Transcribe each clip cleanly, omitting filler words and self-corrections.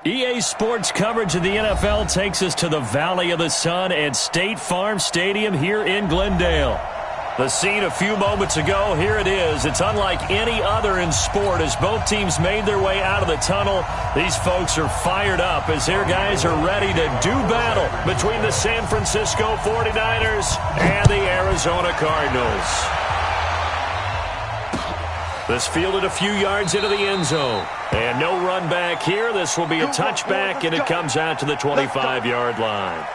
EA Sports coverage of the NFL takes us to the Valley of the Sun at State Farm Stadium here in Glendale. The scene a few moments ago, here it is. It's unlike any other in sport as both teams made their way out of the tunnel. These folks are fired up as their guys are ready to do battle between the San Francisco 49ers and the Arizona Cardinals. This fielded a few yards into the end zone. And no run back here. This will be a touchback, and it comes out to the 25-yard line.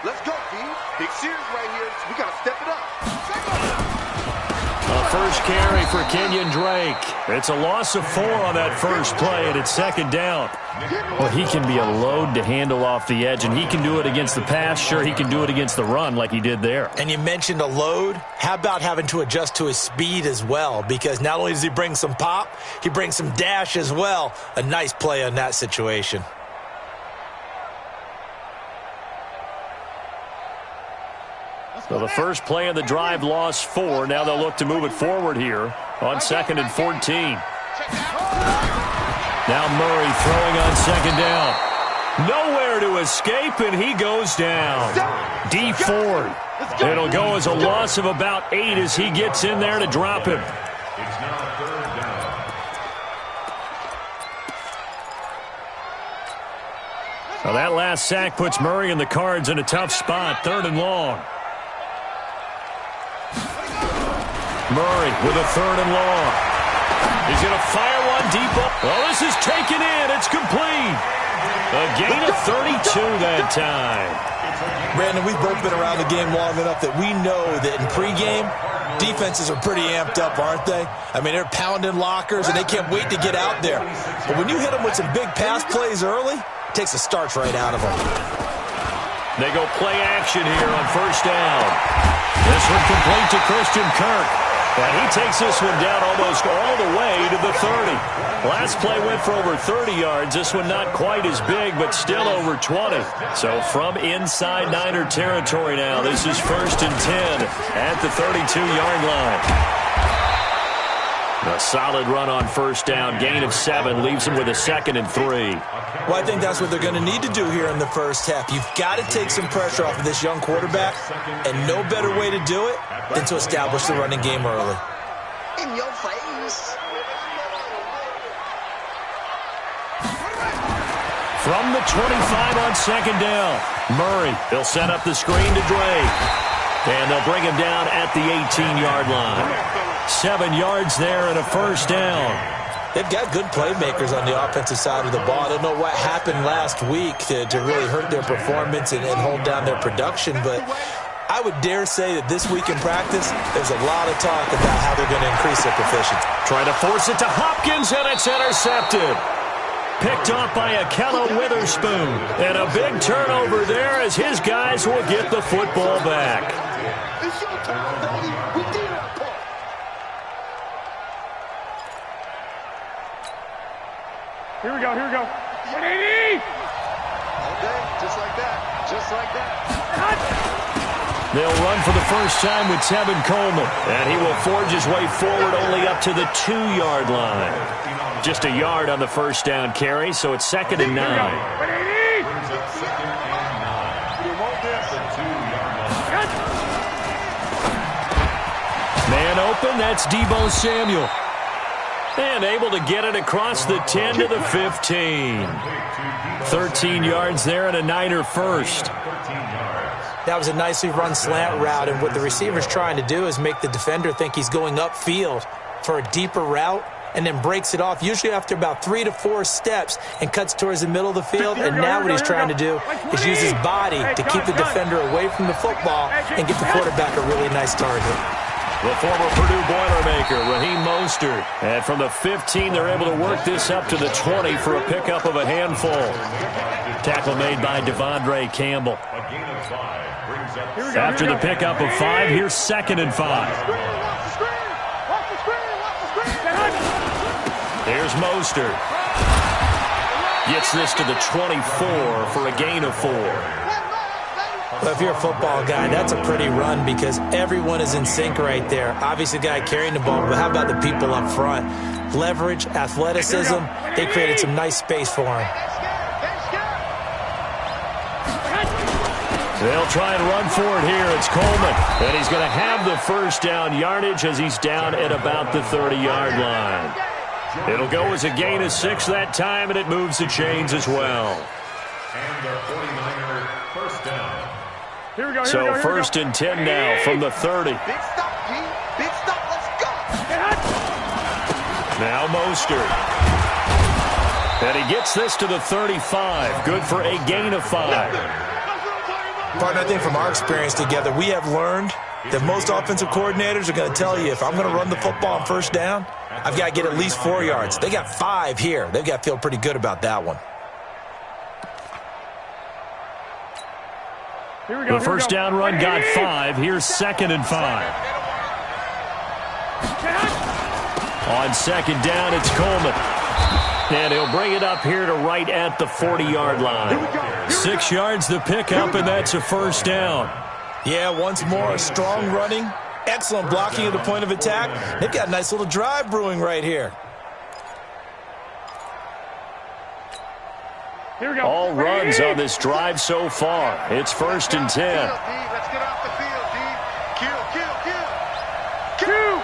Let's go, D. Big series right here. We got to step it up. A first carry for Kenyon Drake. It's a loss of 4 on that first play, and it's second down. Well, he can be a load to handle off the edge, and he can do it against the pass. Sure, he can do it against the run like he did there. And you mentioned a load. How about having to adjust to his speed as well? Because not only does he bring some pop, he brings some dash as well. A nice play on that situation. So the first play of the drive lost 4. Now they'll look to move it forward here on 2nd and 14. Now Murray throwing on second down. Nowhere to escape, and he goes down. D Ford. It'll go as a loss of about 8 as he gets in there to drop him. Now that last sack puts Murray and the Cards in a tough spot, 3rd and long. Murray with a 3rd and long. He's going to fire one deep up. Oh, this is taken in. It's complete. A gain of 32 that time. Brandon, we've both been around the game long enough that we know that in pregame, defenses are pretty amped up, aren't they? I mean, they're pounding lockers, and they can't wait to get out there. But when you hit them with some big pass plays early, it takes the starch right out of them. They go play action here on first down. This one complete to Christian Kirk. And he takes this one down almost all the way to the 30. Last play went for over 30 yards. This one not quite as big, but still over 20. So from inside Niner territory now, this is 1st and 10 at the 32-yard line. A solid run on first down. Gain of 7 leaves him with a 2nd and 3. Well, I think that's what they're going to need to do here in the first half. You've got to take some pressure off of this young quarterback, and no better way to do it than to establish the running game early. In your face. From the 25 on second down, Murray. They'll set up the screen to Drake. And they'll bring him down at the 18-yard line. 7 yards there and a first down. They've got good playmakers on the offensive side of the ball. I don't know what happened last week to really hurt their performance and hold down their production, but I would dare say that this week in practice, there's a lot of talk about how they're going to increase their proficiency. Trying to force it to Hopkins, and it's intercepted. Picked off by Akello Witherspoon. And a big turnover there as his guys will get the football back. It's your time, baby. We did our part. Here we go, here we go. Okay, just like that. Just like that. They'll run for the first time with Tevin Coleman. And he will forge his way forward only up to the 2-yard line. Just a yard on the first down carry, so it's 2nd and 9. Man open, that's Deebo Samuel. And able to get it across the 10 to the 15. 13 yards there and a Niner first. That was a nicely run slant route, and what the receiver's trying to do is make the defender think he's going upfield for a deeper route, and then breaks it off, usually after about 3 to 4 steps, and cuts towards the middle of the field. And now what he's trying to do is use his body to keep the defender away from the football and get the quarterback a really nice target. The former Purdue Boilermaker, Raheem Mostert. And from the 15, they're able to work this up to the 20 for a pickup of a handful. Tackle made by Devondre Campbell. After the pickup of 5, here's 2nd and 5. Here's Mostert. Gets this to the 24 for a gain of 4. Well, if you're a football guy, that's a pretty run because everyone is in sync right there. Obviously, the guy carrying the ball, but how about the people up front? Leverage, athleticism, they created some nice space for him. They'll try and run for it here. It's Coleman. And he's going to have the first down yardage as he's down at about the 30-yard line. It'll go as a gain of 6 that time, and it moves the chains as well. And the 49er first down. Here we go, So first and 10 now from the 30. Big stop, G. Big stop. Let's go. Now Mostert. And he gets this to the 35. Good for a gain of 5. Partner, I think from our experience together, we have learned that most offensive coordinators are going to tell you, if I'm going to run the football on first down, I've got to get at least 4 yards. They got 5 here. They've got to feel pretty good about that one. The first down run got 5. Here's 2nd and 5. On 2nd down, it's Coleman. And he'll bring it up here to right at the 40-yard line. 6 yards the pickup, and that's a first down. Yeah, once more, strong running, excellent blocking at the point of attack. They've got a nice little drive brewing right here. All runs on this drive so far. It's first and 10. Let's get off the field, D. Kill.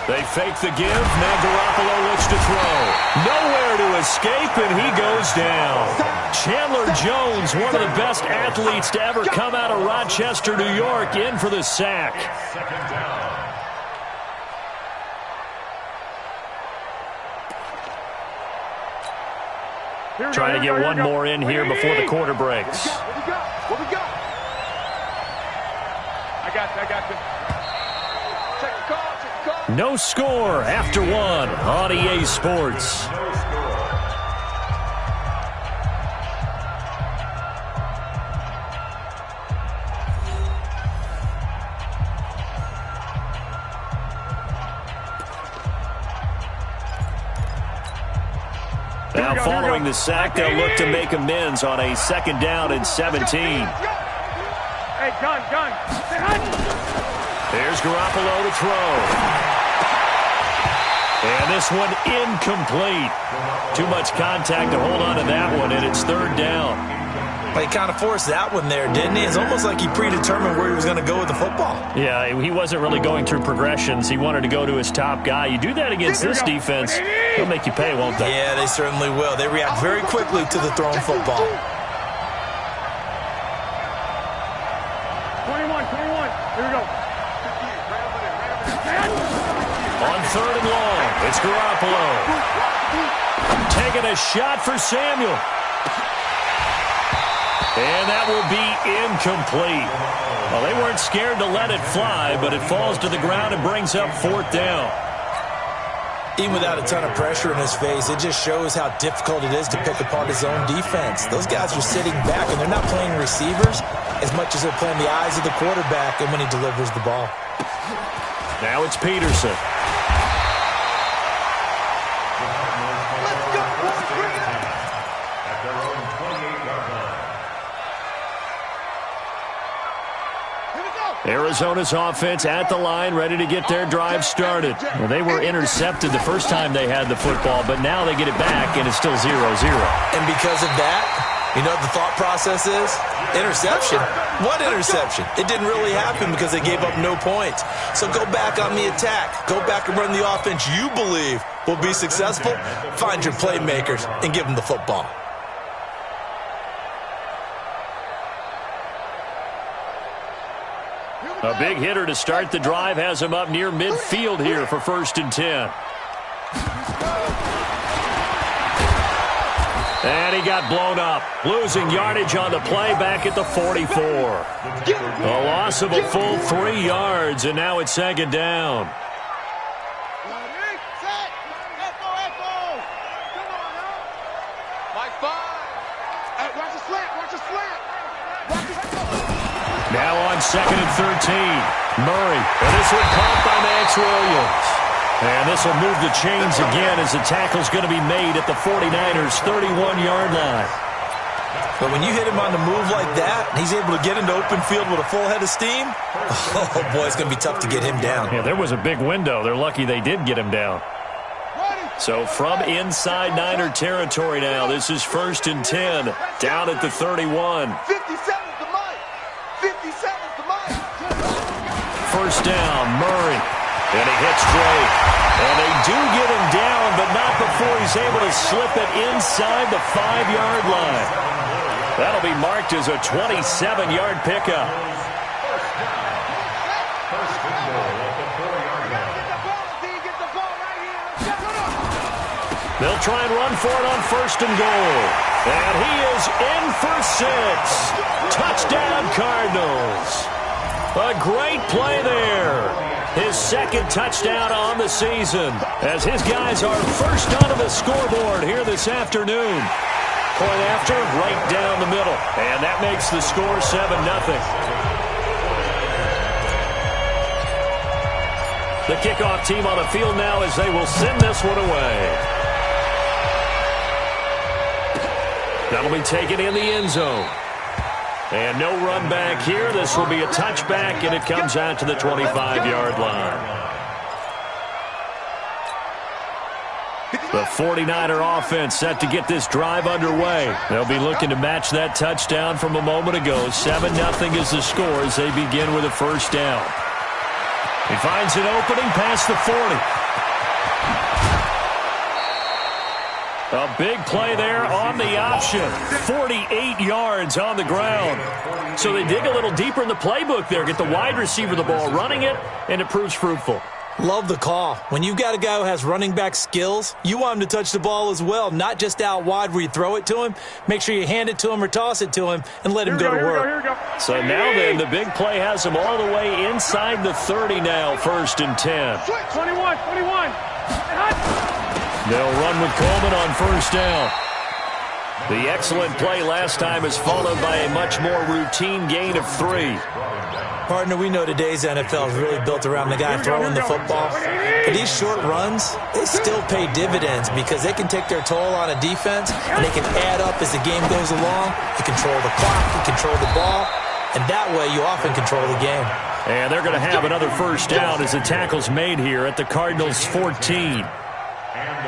They fake the give. Now Garoppolo looks to throw. Nowhere to escape, and he goes down. Chandler Jones, one of the best athletes to ever come out of Rochester, New York, in for the sack. Second down. Trying to get one more in here before the quarter breaks. What we got? I got you. Check the call. No score after 1 on EA Sports. Now following the sack, they'll look to make amends on a 2nd down and 17. Hey, gun. There's Garoppolo to throw. And this one incomplete. Too much contact to hold on to that one, and it's 3rd down. Well, he kind of forced that one there, didn't he? It's almost like he predetermined where he was going to go with the football. Yeah, he wasn't really going through progressions. He wanted to go to his top guy. You do that against this defense, they'll make you pay, won't they? Yeah, they certainly will. They react very quickly to the thrown football. 21. Here we go. On 3rd and long, it's Garoppolo. Taking a shot for Samuel. And that will be incomplete. Well, they weren't scared to let it fly, but it falls to the ground and brings up 4th down. Even without a ton of pressure in his face, it just shows how difficult it is to pick apart his own defense. Those guys are sitting back, and they're not playing receivers as much as they're playing the eyes of the quarterback and when he delivers the ball. Now it's Peterson. Let's go, boys. Bring it up. At their own 28-yard line. Arizona's offense at the line, ready to get their drive started. Well, they were intercepted the first time they had the football, but now they get it back, and it's still 0-0. And because of that, you know what the thought process is? Interception. What interception? It didn't really happen because they gave up no points. So go back on the attack. Go back and run the offense you believe will be successful. Find your playmakers and give them the football. A big hitter to start the drive has him up near midfield here for 1st and 10. And he got blown up, losing yardage on the play back at the 44. A loss of a full 3 yards, and now it's 2nd down. Now on 2nd and 13. Murray. And this one caught by Max Williams. And this will move the chains again as the tackle's going to be made at the 49ers' 31-yard line. But when you hit him on the move like that, and he's able to get into open field with a full head of steam, oh, boy, it's going to be tough to get him down. Yeah, there was a big window. They're lucky they did get him down. So from inside Niner territory now, this is 1st and 10, down at the 31. 57's the mic. 57's the mic. First down, Murray. And he hits Drake. And they do get him down, but not before he's able to slip it inside the 5-yard line. That'll be marked as a 27-yard pickup. They'll try and run for it on 1st and goal. And he is in for 6. Touchdown, Cardinals. A great play there. His 2nd touchdown on the season as his guys are first onto the scoreboard here this afternoon. Point after, right down the middle. And that makes the score 7-0. The kickoff team on the field now as they will send this one away. That'll be taken in the end zone. And no run back here. This will be a touchback, and it comes out to the 25-yard line. The 49er offense set to get this drive underway. They'll be looking to match that touchdown from a moment ago. 7-0 is the score as they begin with a first down. He finds an opening past the 40. A big play there on the option. 48 yards on the ground. So they dig a little deeper in the playbook there. Get the wide receiver the ball, running it, and it proves fruitful. Love the call. When you've got a guy who has running back skills, you want him to touch the ball as well, not just out wide where you throw it to him. Make sure you hand it to him or toss it to him and let him go to work. Here we go. So now then, the big play has him all the way inside the 30 now, 1st and 10. 21. They'll run with Coleman on first down. The excellent play last time is followed by a much more routine gain of 3. Partner, we know today's NFL is really built around the guy throwing the football. But these short runs, they still pay dividends because they can take their toll on a defense, and they can add up as the game goes along. You control the clock, you control the ball, and that way you often control the game. And they're going to have another first down as the tackle's made here at the Cardinals' 14.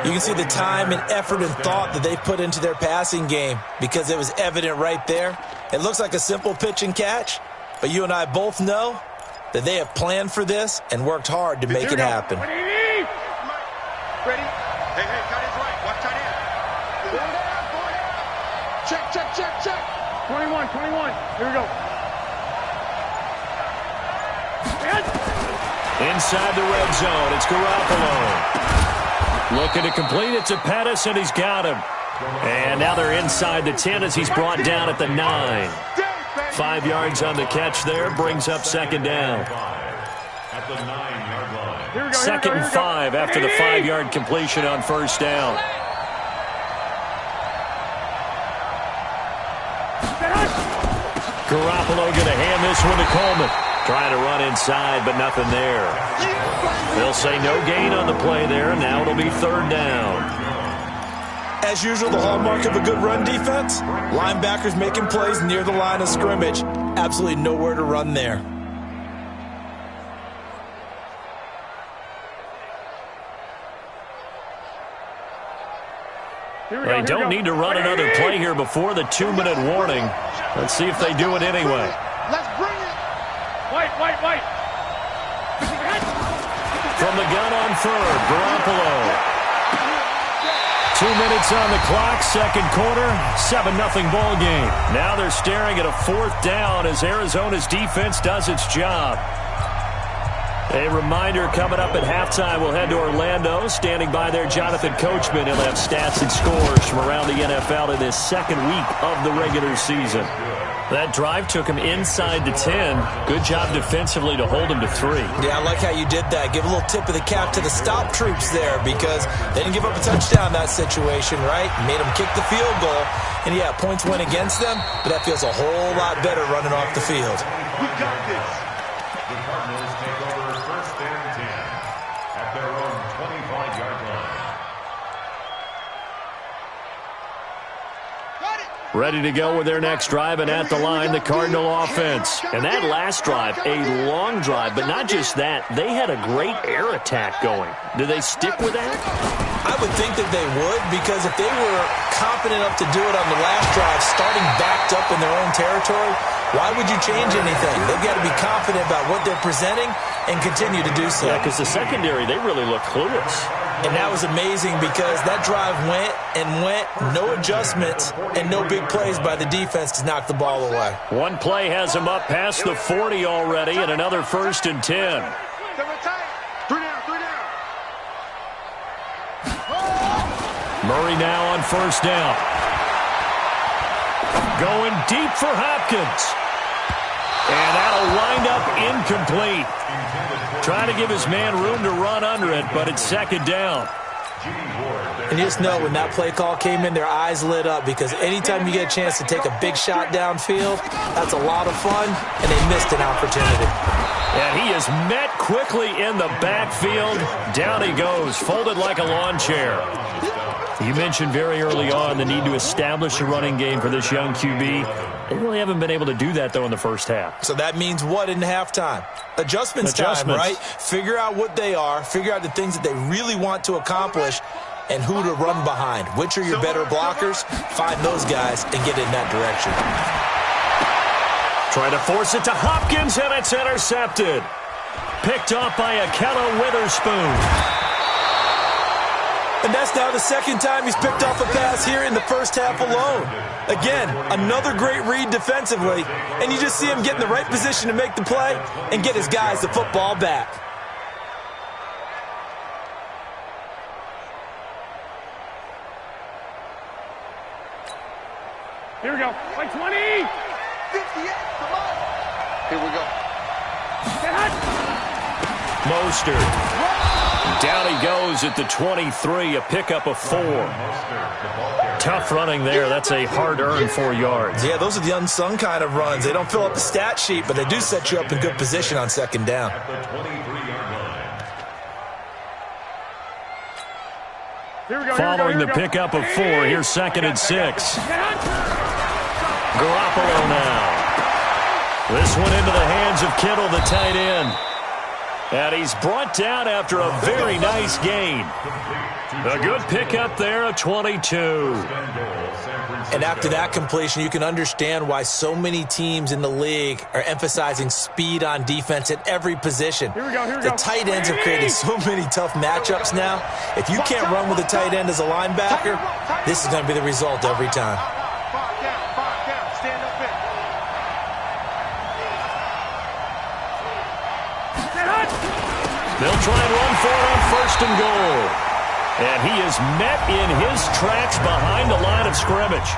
You can see the time and effort and thought that they put into their passing game because it was evident right there. It looks like a simple pitch and catch, but you and I both know that they have planned for this and worked hard to make it happen. Ready? Hey, tight end's right. Watch tight end. Check. 21. Here we go. Inside the red zone, it's Garoppolo. Looking to complete it to Pettis, and he's got him. And now they're inside the 10 as he's brought down at the 9. 5 yards on the catch there, brings up 2nd down. At the 9-yard line. 2nd and 5 after the 5-yard completion on first down. Garoppolo going to hand this one to Coleman. Trying to run inside, but nothing there. They'll say no gain on the play there. Now it'll be 3rd down. As usual, the hallmark of a good run defense, linebackers making plays near the line of scrimmage. Absolutely nowhere to run there. They don't need to run another play here before the 2-minute warning. Let's see if they do it anyway. Let's bring it. White. From the gun on 3rd, Garoppolo. 2 minutes on the clock, 2nd quarter, 7-0 ball game. Now they're staring at a 4th down as Arizona's defense does its job. A reminder coming up at halftime, we'll head to Orlando. Standing by there, Jonathan Coachman. He'll have stats and scores from around the NFL in this 2nd week of the regular season. That drive took him inside the 10. Good job defensively to hold him to 3. Yeah, I like how you did that. Give a little tip of the cap to the stop troops there because they didn't give up a touchdown in that situation, right? Made them kick the field goal. And, yeah, points went against them, but that feels a whole lot better running off the field. We got this. The Cardinals take over 1st and 10. at their own 25-yard line. Ready to go with their next drive, and at the line, the Cardinal offense. And that last drive, a long drive, but not just that. They had a great air attack going. Do they stick with that? I would think that they would, because if they were confident enough to do it on the last drive, starting backed up in their own territory, why would you change anything? They've got to be confident about what they're presenting and continue to do so. Yeah, because the secondary, they really look clueless. And that was amazing because that drive went and went, no adjustments and no big plays by the defense to knock the ball away. One play has them up past the 40 already, and another 1st and 10. Murray now on 1st down. Going deep for Hopkins. And that'll wind up incomplete. Trying to give his man room to run under it, but it's 2nd down. And you just know when that play call came in, their eyes lit up, because anytime you get a chance to take a big shot downfield, that's a lot of fun, and they missed an opportunity. And he is met quickly in the backfield. Down he goes, folded like a lawn chair. You mentioned very early on the need to establish a running game for this young QB. They really haven't been able to do that, though, in the first half. So that means what in halftime? Adjustments time, right? Figure out what they are, figure out the things that they really want to accomplish, and who to run behind. Which are your better blockers? Find those guys and get in that direction. Trying to force it to Hopkins, and it's intercepted. Picked off by Akello Witherspoon. And that's now the 2nd time he's picked off a pass here in the first half alone. Again, another great read defensively, and you just see him get in the right position to make the play and get his guys the football back. Here we go. Like 20. 58, come on. Here we go. Get hot. Mostert. Down he goes at the 23, a pickup of 4. Tough running there. That's a hard-earned 4 yards. Yeah, those are the unsung kind of runs. They don't fill up the stat sheet, but they do set you up in good position on 2nd down. Following the pickup of 4, here's 2nd and 6. Garoppolo now. This one into the hands of Kittle, the tight end. And he's brought down after a very nice gain. A good pickup there, a 22. And after that completion, you can understand why so many teams in the league are emphasizing speed on defense at every position. The tight ends have created so many tough matchups now. If you can't run with a tight end as a linebacker, this is going to be the result every time. They'll try and run for it on 1st and goal. And he is met in his tracks behind the line of scrimmage.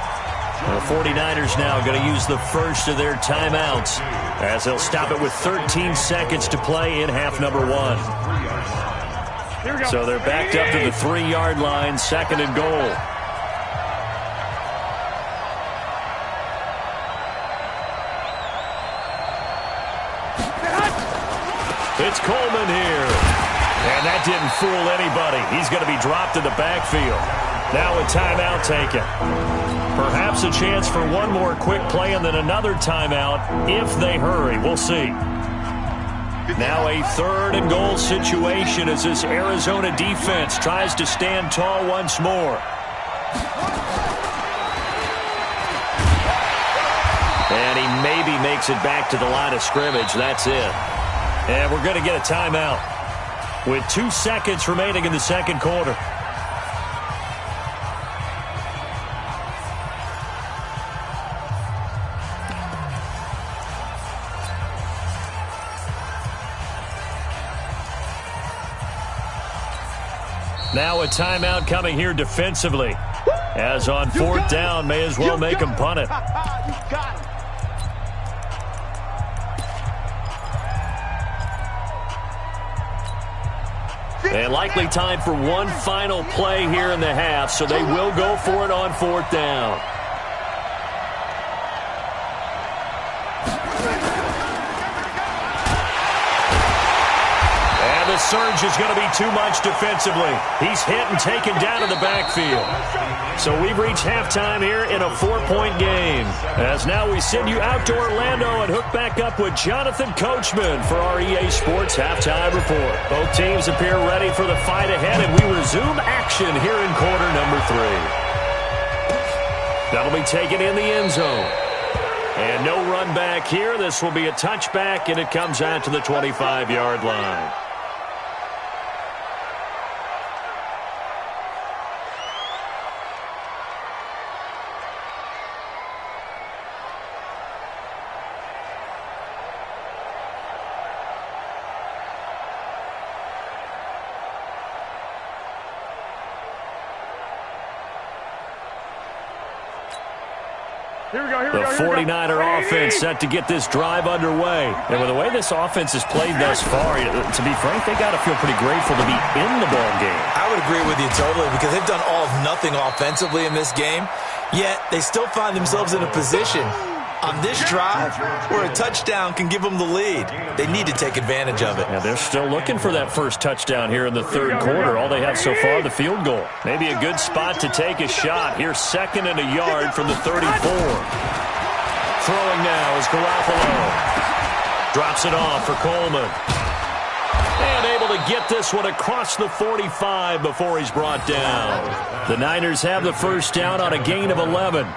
The 49ers now going to use the first of their timeouts as they'll stop it with 13 seconds to play in half number 1. So they're backed up to the 3-yard line, 2nd and goal. It's Coleman here. And that didn't fool anybody. He's going to be dropped in the backfield. Now a timeout taken. Perhaps a chance for one more quick play and then another timeout if they hurry. We'll see. Now a 3rd and goal situation as this Arizona defense tries to stand tall once more. And he maybe makes it back to the line of scrimmage. That's it. And we're going to get a timeout with 2 seconds remaining in the 2nd quarter. Now a timeout coming here defensively. As on 4th down, may as well make him punt it. And likely time for one final play here in the half, so they will go for it on 4th down. surge is going to be too much defensively. He's hit and taken down in the backfield. So we've reached halftime here in a 4-point game. As now we send you out to Orlando and hook back up with Jonathan Coachman for our EA Sports Halftime Report. Both teams appear ready for the fight ahead, and we resume action here in quarter number 3. That'll be taken in the end zone. And no run back here. This will be a touchback, and it comes out to the 25-yard line. The 49er offense set to get this drive underway. And with the way this offense has played thus far, to be frank, they got to feel pretty grateful to be in the ball game. I would agree with you totally, because they've done all of nothing offensively in this game, yet they still find themselves in a position on this drive where a touchdown can give them the lead. They need to take advantage of it. Yeah, they're still looking for that first touchdown here in the third quarter. All they have so far, the field goal. Maybe a good spot to take a shot. Here's 2nd and a yard from the 34. Throwing now is Garoppolo. Drops it off for Coleman. And able to get this one across the 45 before he's brought down. The Niners have the first down on a gain of 11.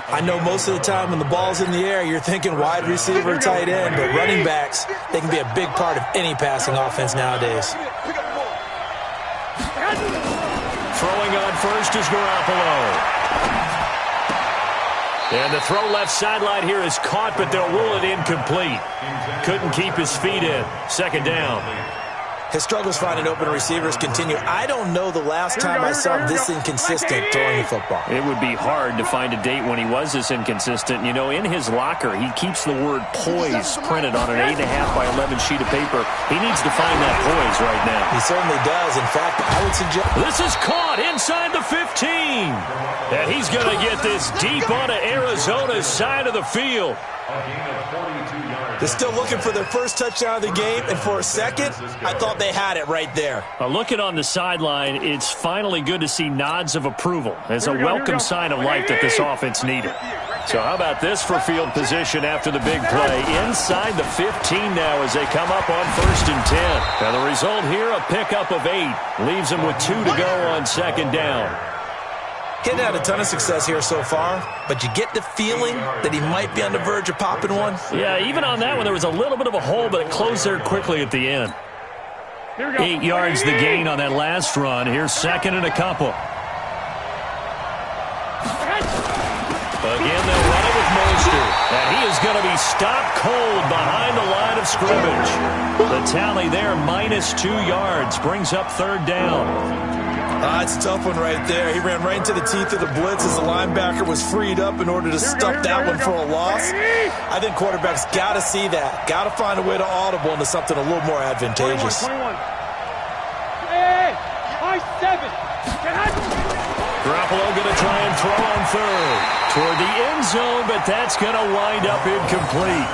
I know most of the time when the ball's in the air, you're thinking wide receiver, tight end, but running backs, they can be a big part of any passing offense nowadays. Throwing on first is Garoppolo. And the throw left sideline here is caught, but they'll rule it incomplete. Couldn't keep his feet in. 2nd down. His struggles finding open receivers continue. I don't know the last time I saw him this inconsistent throwing the football. It would be hard to find a date when he was this inconsistent. You know, in his locker, he keeps the word poise printed on an 8.5 by 11 sheet of paper. He needs to find that poise right now. He certainly does. In fact, I would suggest... This is caught inside the 15. And he's going to get this deep onto Arizona's side of the field. They're still looking for their first touchdown of the game, and for a second, I thought they had it right there. Looking on the sideline, it's finally good to see nods of approval as a welcome sign of life that this offense needed. So how about this for field position after the big play? Inside the 15 now as they come up on 1st and 10. Now the result here, a pickup of 8. Leaves them with 2 to go on 2nd down. He's had a ton of success here so far, but you get the feeling that he might be on the verge of popping one. Yeah, even on that one, there was a little bit of a hole, but it closed there quickly at the end. 8 yards the gain on that last run. Here's 2nd and a couple. Again, they'll run it with Mostert. And he is going to be stopped cold behind the line of scrimmage. The tally there, -2 yards, brings up 3rd down. It's a tough one right there. He ran right into the teeth of the blitz as the linebacker was freed up in order to stuff that one for a loss. I think quarterbacks got to see that. Got to find a way to audible into something a little more advantageous. 21. Hey, 5-7. Garoppolo going to try and throw on 3rd. Toward the end zone, but that's going to wind up incomplete.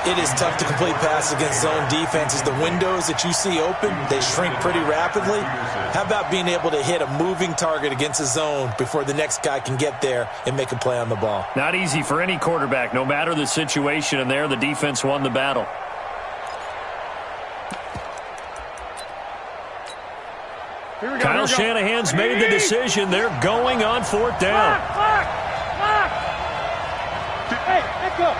It is tough to complete passes against zone defenses. The windows that you see open, they shrink pretty rapidly. How about being able to hit a moving target against a zone before the next guy can get there and make a play on the ball? Not easy for any quarterback, no matter the situation, and there the defense won the battle. Kyle Shanahan's made the decision. They're going on 4th down. Lock. Hey, let's go.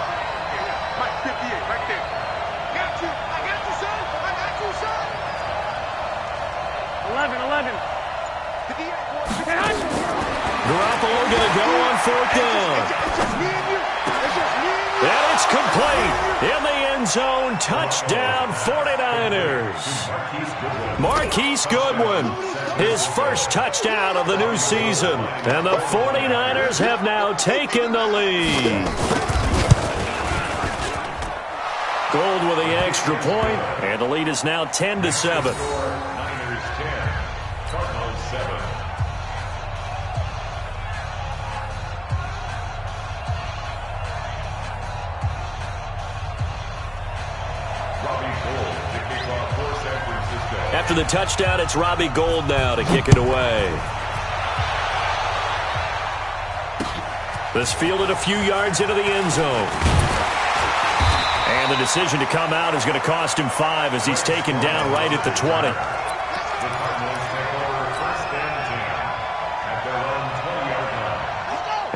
11. Garoppolo going to go on 4th down. And it's complete. In the end zone, touchdown 49ers. Marquise Goodwin, his first touchdown of the new season. And the 49ers have now taken the lead. Gold with the extra point, and the lead is now 10-7. After the touchdown, it's Robbie Gould now to kick it away. This fielded a few yards into the end zone. And the decision to come out is going to cost him 5 as he's taken down right at the 20.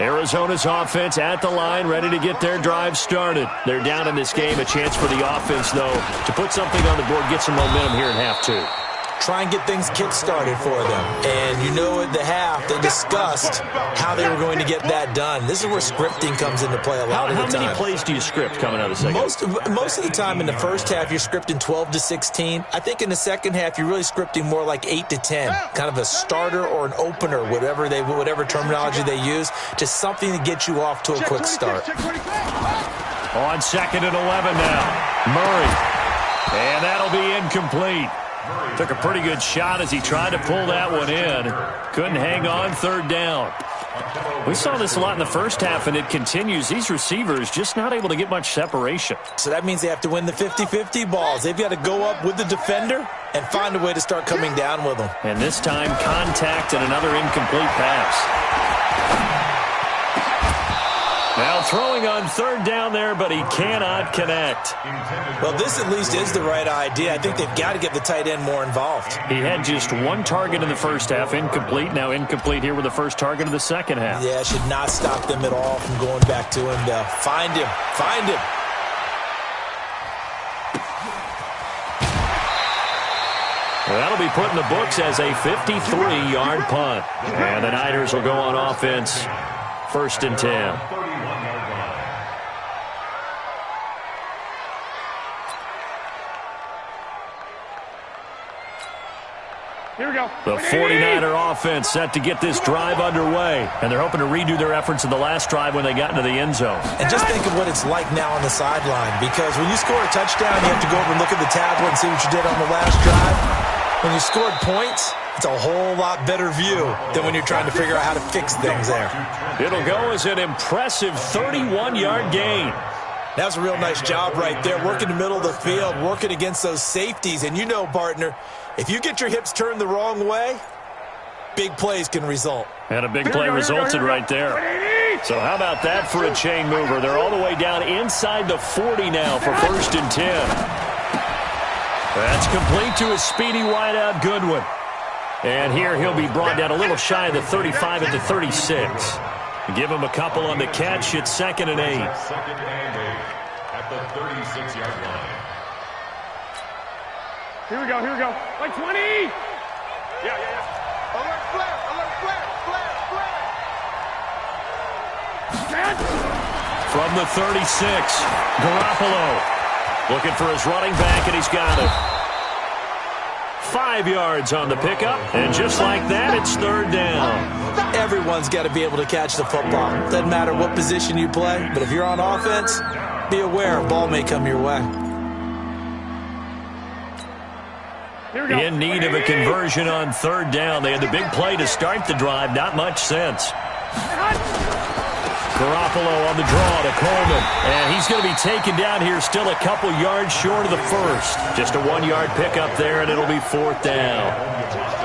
Arizona's offense at the line, ready to get their drive started. They're down in this game. A chance for the offense, though, to put something on the board, get some momentum here in half 2. Try and get things kick-started for them. And you know at the half, they discussed how they were going to get that done. This is where scripting comes into play a lot of the time. How many plays do you script coming out of the second? Most of the time in the first half, you're scripting 12 to 16. I think in the second half, you're really scripting more like 8 to 10. Kind of a starter or an opener, whatever terminology they use. Just something to get you off to a quick start. On 2nd and 11 now. Murray. And that'll be incomplete. Took a pretty good shot as he tried to pull that one in. Couldn't hang on 3rd down. We saw this a lot in the first half, and it continues. These receivers just not able to get much separation. So that means they have to win the 50-50 balls. They've got to go up with the defender and find a way to start coming down with them. And this time, contact and another incomplete pass. Now throwing on 3rd down there, but he cannot connect. Well, this at least is the right idea. I think they've got to get the tight end more involved. He had just 1 target in the first half, incomplete. Now incomplete here with the first target of the second half. Yeah, should not stop them at all from going back to him. Find him. Find him. Well, that'll be put in the books as a 53-yard punt. And the Niners will go on offense. 1st and 10. Here we go. The 49er offense set to get this drive underway. And they're hoping to redo their efforts in the last drive when they got into the end zone. And just think of what it's like now on the sideline. Because when you score a touchdown, you have to go over and look at the tablet and see what you did on the last drive. When you scored points, it's a whole lot better view than when you're trying to figure out how to fix things there. It'll go as an impressive 31-yard gain. That was a real nice job right there, working the middle of the field, working against those safeties. And you know, partner, if you get your hips turned the wrong way, big plays can result. And a big play resulted right there. So how about that for a chain mover? They're all the way down inside the 40 now for 1st and 10. That's complete to a speedy wideout Goodwin. And here he'll be brought down a little shy of the 35 at the 36. Give him a couple on the catch. It's 2nd and 8. 2nd and 8 at the 36-yard line. Here we go, here we go. Like 20! Yeah. Alert flare, alert flare. From the 36, Garoppolo looking for his running back, and he's got it. 5 yards on the pickup, and just like that, it's 3rd down. Everyone's got to be able to catch the football. Doesn't matter what position you play, but if you're on offense, be aware a ball may come your way. In need of a conversion on 3rd down. They had the big play to start the drive. Not much sense. Garoppolo on the draw to Coleman. And he's going to be taken down here still a couple yards short of the first. Just a 1-yard pickup there, and it'll be 4th down.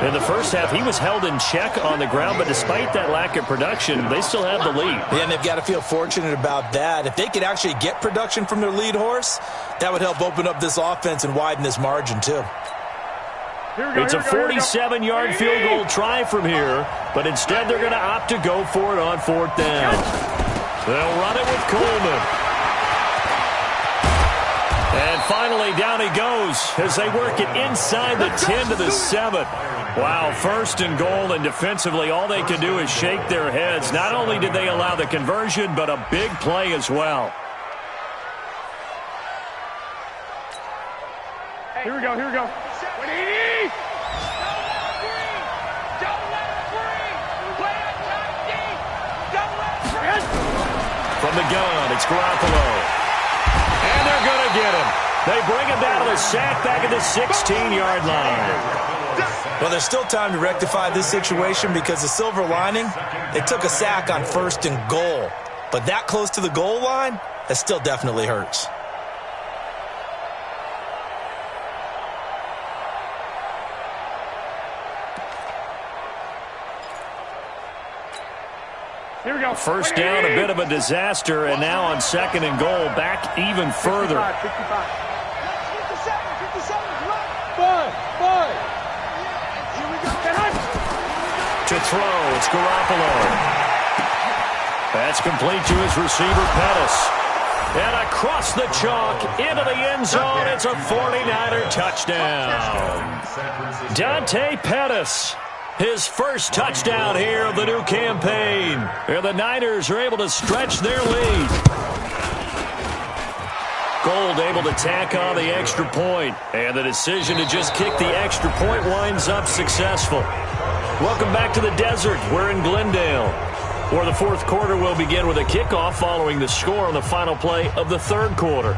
In the first half, he was held in check on the ground, but despite that lack of production, they still have the lead. Yeah, and they've got to feel fortunate about that. If they could actually get production from their lead horse, that would help open up this offense and widen this margin, too. It's a 47-yard field goal try from here, but instead they're going to opt to go for it on 4th down. They'll run it with Coleman. And finally, down he goes as they work it inside the 10 to the 7. Wow, 1st and goal, and defensively all they can do is shake their heads. Not only did they allow the conversion, but a big play as well. Here we go, here we go. 20! From the gun, it's Garoppolo. And they're going to get him. They bring him down to the sack back at the 16-yard line. Well, there's still time to rectify this situation because the silver lining, they took a sack on 1st and goal. But that close to the goal line, that still definitely hurts. Here we go. First down, a bit of a disaster, and now on second and goal, back even further. 55. To throw, it's Garoppolo. That's complete to his receiver, Pettis. And across the chalk, into the end zone, it's a 49er touchdown. Dante Pettis, his first touchdown here of the new campaign. And the Niners are able to stretch their lead. Gold able to tack on the extra point, and the decision to just kick the extra point winds up successful. Welcome back to the desert. We're in Glendale, where the fourth quarter will begin with a kickoff following the score on the final play of the third quarter.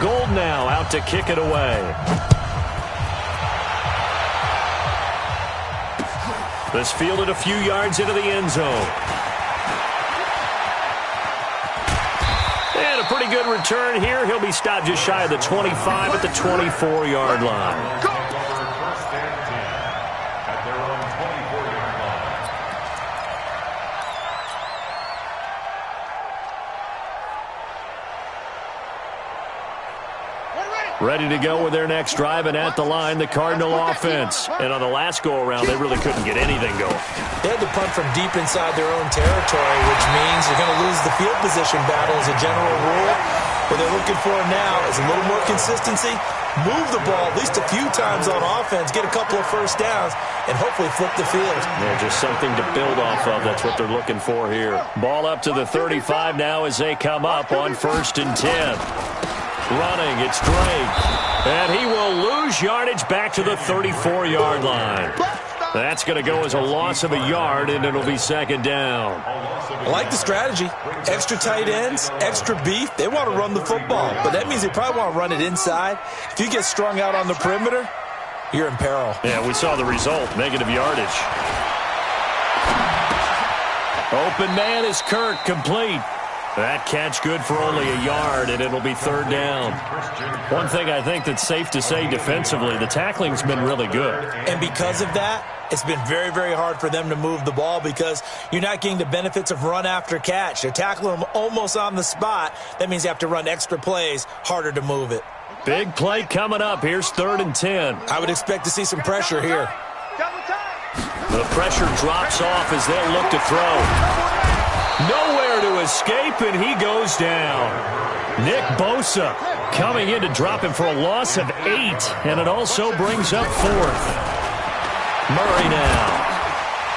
Gold now out to kick it away. This fielded a few yards into the end zone. And a pretty good return here. He'll be stopped just shy of the 25 at the 24-yard line. First and 10 at their own 24-yard line. Ready to go with their next drive, and at the line, the Cardinal offense. And on the last go-around, they really couldn't get anything going. They had to punt from deep inside their own territory, which means you're going to lose the field position battle as a general rule. What they're looking for now is a little more consistency, move the ball at least a few times on offense, get a couple of first downs, and hopefully flip the field. Yeah, just something to build off of. That's what they're looking for here. Ball up to the 35 now as they come up on 1st and 10. Running, it's Drake. And he will lose yardage back to the 34-yard line. That's going to go as a loss of a yard, and it'll be second down. I like the strategy. Extra tight ends, extra beef. They want to run the football, but that means they probably want to run it inside. If you get strung out on the perimeter, you're in peril. Yeah, we saw the result, negative yardage. Open man is Kirk, complete. That catch good for only a yard, and it'll be third down. One thing I think that's safe to say defensively, the tackling's been really good. And because of that, it's been very, very hard for them to move the ball because you're not getting the benefits of run after catch. They're tackling them almost on the spot. That means you have to run extra plays, harder to move it. Big play coming up. Here's 3rd and 10. I would expect to see some pressure here. The pressure drops off as they'll look to throw. Nowhere to escape, and he goes down. Nick Bosa coming in to drop him for a loss of 8, and it also brings up 4th. Murray now.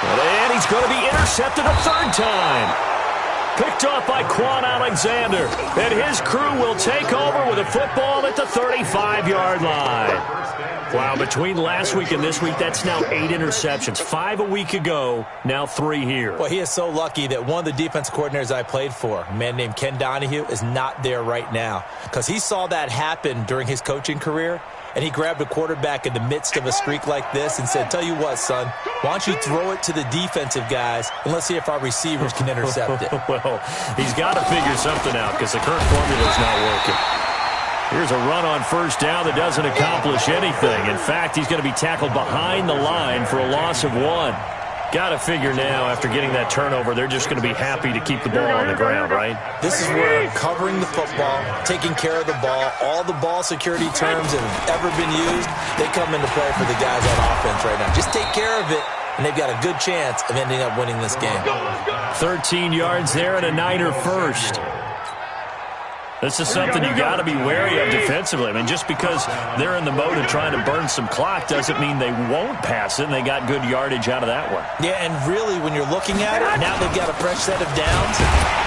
And he's going to be intercepted a 3rd time. Picked off by Quan Alexander, and his crew will take over with a football at the 35-yard line. Wow, between last week and this week, that's now 8 interceptions. 5 a week ago, now 3 here. Well, he is so lucky that one of the defense coordinators I played for, a man named Ken Donahue, is not there right now because he saw that happen during his coaching career, and he grabbed a quarterback in the midst of a streak like this and said, tell you what, son, why don't you throw it to the defensive guys, and let's see if our receivers can intercept it. Well, he's got to figure something out because the current formula is not working. Here's a run on 1st down that doesn't accomplish anything. In fact, he's going to be tackled behind the line for a loss of 1. Got to figure now, after getting that turnover, they're just going to be happy to keep the ball on the ground, right? This is where covering the football, taking care of the ball, all the ball security terms that have ever been used, they come into play for the guys on offense right now. Just take care of it, and they've got a good chance of ending up winning this game. 13 yards there and a Niner first. This is something you got to be wary of defensively. I mean, just because they're in the mode of trying to burn some clock doesn't mean they won't pass it, and they got good yardage out of that one. Yeah, and really, when you're looking at it, now they've got a fresh set of downs.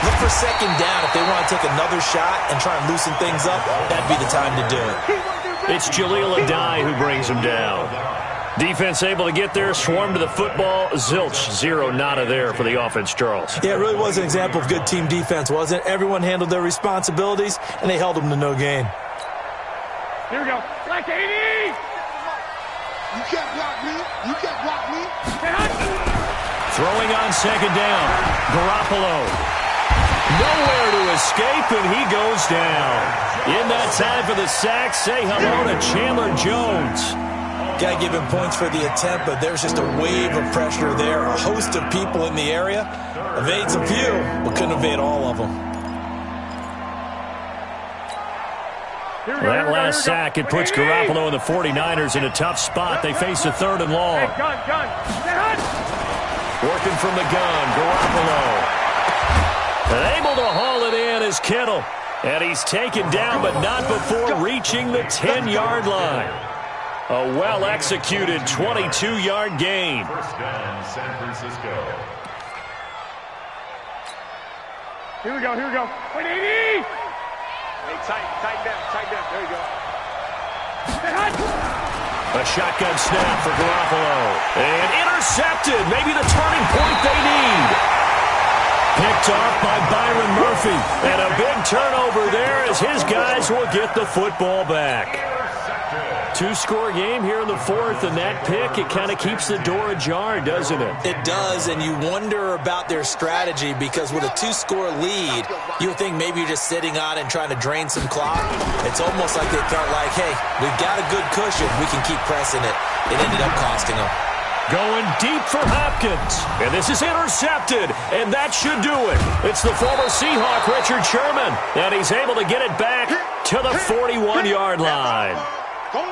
Look for second down. If they want to take another shot and try and loosen things up, that'd be the time to do it. It's Jaleel Adai who brings him down. Defense able to get there, swarm to the football. Zilch, 0 nada there for the offense, Charles. Yeah, it really was an example of good team defense, wasn't it? Everyone handled their responsibilities, and they held them to no gain. Here we go. Black 80! You can't block me. You can't block me. Throwing on 2nd down. Garoppolo. Nowhere to escape, and he goes down. In that time for the sack, say hello to Chandler Jones. Got to give him points for the attempt, but there's just a wave of pressure there. A host of people in the area. Evades a few, but couldn't evade all of them. That last sack, it puts Garoppolo and the 49ers in a tough spot. They face a 3rd and long. Working from the gun, Garoppolo. And able to haul it in is Kittle. And he's taken down, but not before reaching the 10-yard line. A well-executed 22-yard gain. First down, San Francisco. Here we go. 180. Tighten down. There you go. A shotgun snap for Garoppolo. And intercepted. Maybe the turning point they need. Picked off by Byron Murphy. And a big turnover there as his guys will get the football back. 2-score game here in the 4th, and that pick, it kind of keeps the door ajar, doesn't it? It does, and you wonder about their strategy because with a 2-score lead, you would think maybe you're just sitting on it and trying to drain some clock. It's almost like they felt like, hey, we've got a good cushion. We can keep pressing it. It ended up costing them. Going deep for Hopkins. And this is intercepted. And that should do it. It's the former Seahawk, Richard Sherman. And he's able to get it back to the 41-yard line.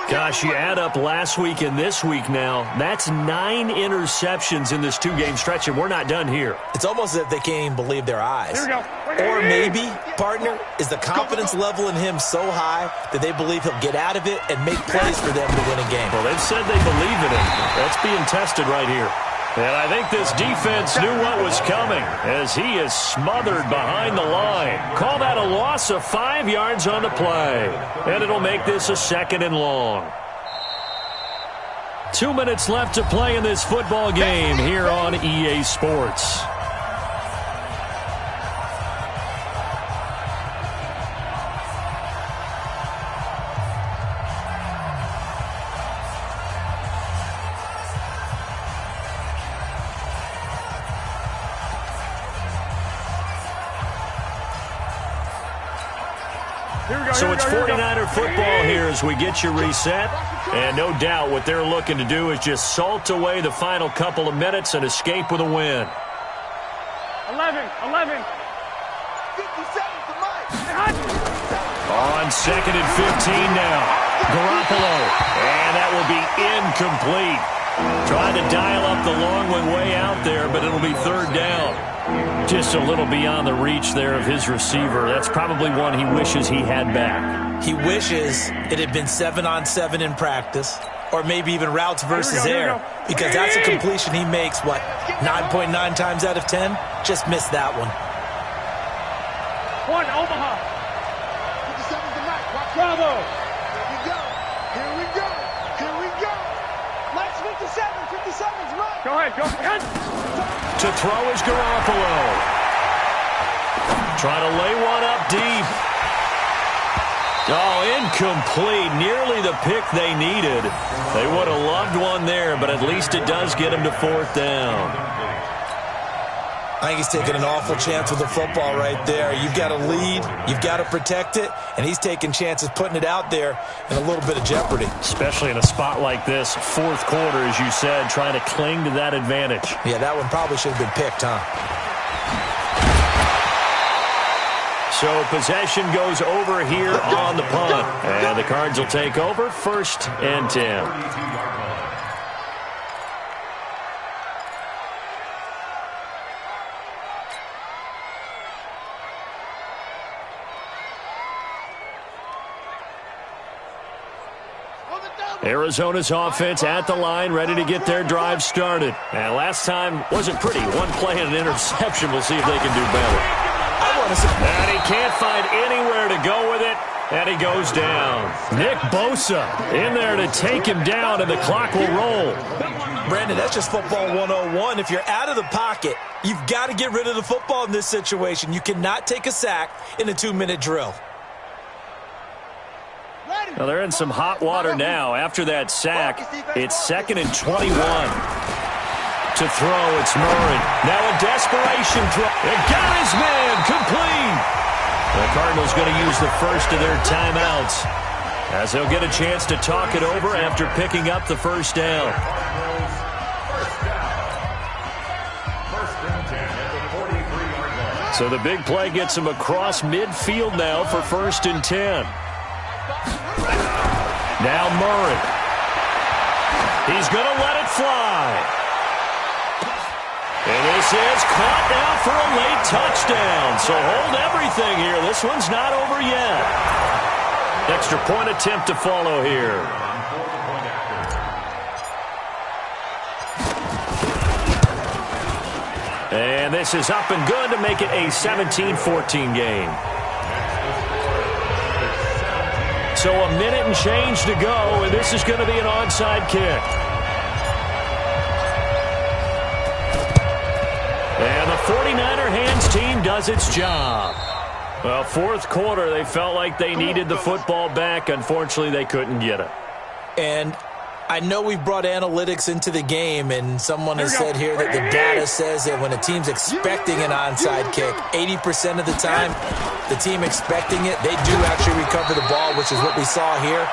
Gosh, you add up last week and this week now. That's 9 interceptions in this 2-game stretch, and we're not done here. It's almost as if they can't even believe their eyes. Here we go. Or maybe, partner, is the confidence level in him so high that they believe he'll get out of it and make plays for them to win a game. Well, they've said they believe in him. That's being tested right here. And I think this defense knew what was coming as he is smothered behind the line. Call that a loss of 5 yards on the play. And it'll make this a 2nd and long. 2 minutes left to play in this football game here on EA Sports. So it's 49er football here as we get you reset. And no doubt what they're looking to do is just salt away the final couple of minutes and escape with a win. 11. 57 to Mike. On 2nd and 15 now. Garoppolo. And that will be incomplete. Trying to dial up the long one way out there, but it'll be 3rd down. Just a little beyond the reach there of his receiver. That's probably one he wishes he had back. He wishes it had been 7-on-7 in practice, or maybe even routes versus air, because that's a completion he makes, 9.9 times out of 10? Just missed that one. One, Omaha. 57 to Mike. Watch Bravo. Here we go. Mike's 57's Mike. Go ahead. To throw is Garoppolo. Trying to lay one up deep. Oh, incomplete. Nearly the pick they needed. They would have loved one there, but at least it does get them to 4th down. I think he's taking an awful chance with the football right there. You've got to lead, you've got to protect it, and he's taking chances putting it out there in a little bit of jeopardy. Especially in a spot like this, 4th quarter, as you said, trying to cling to that advantage. Yeah, that one probably should have been picked, huh? So possession goes over here on the punt. And the Cards will take over 1st and 10. Arizona's offense at the line, ready to get their drive started. And last time wasn't pretty. One play and an interception. We'll see if they can do better. And he can't find anywhere to go with it, and he goes down. Nick Bosa in there to take him down, and the clock will roll. Brandon, that's just football 101. If you're out of the pocket, you've got to get rid of the football in this situation. You cannot take a sack in a 2-minute drill. Well, they're in some hot water now. After that sack, it's 2nd and 21. To throw, it's Murray. Now a desperation throw. It got his man complete. The Cardinals going to use the first of their timeouts. as he'll get a chance to talk it over after picking up the first down. So the big play gets him across midfield now for 1st and 10. Now Murray. He's going to let it fly. And this is caught now for a late touchdown. So hold everything here. This one's not over yet. Extra point attempt to follow here. And this is up and good to make it a 17-14 game. So a minute and change to go, and this is going to be an onside kick. And the 49er hands team does its job. Well, 4th quarter, they felt like they needed the football back. Unfortunately, they couldn't get it. And I know we brought analytics into the game, and someone has said here that the data says that when a team's expecting an onside kick, 80% of the time, the team expecting it, they do actually recover the ball, which is what we saw here.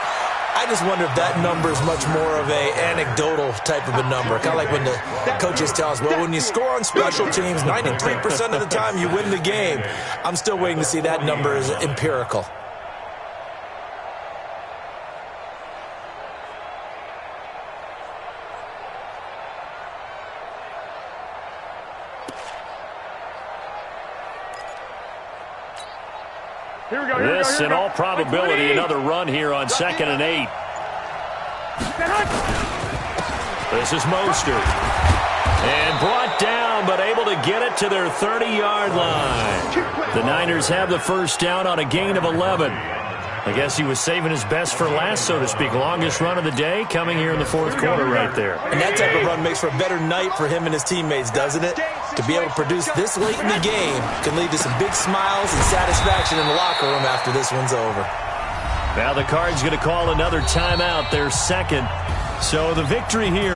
I just wonder if that number is much more of a anecdotal type of a number. Kind of like when the coaches tell us, well, when you score on special teams, 93% of the time you win the game. I'm still waiting to see that number is empirical. This, in all probability, another run here on 2nd and 8. This is Mostert. And brought down, but able to get it to their 30-yard line. The Niners have the first down on a gain of 11. I guess he was saving his best for last, so to speak. Longest run of the day coming here in the 4th quarter right there. And that type of run makes for a better night for him and his teammates, doesn't it? To be able to produce this late in the game can lead to some big smiles and satisfaction in the locker room after this one's over. Now the Cards going to call another timeout, their 2nd. So the victory here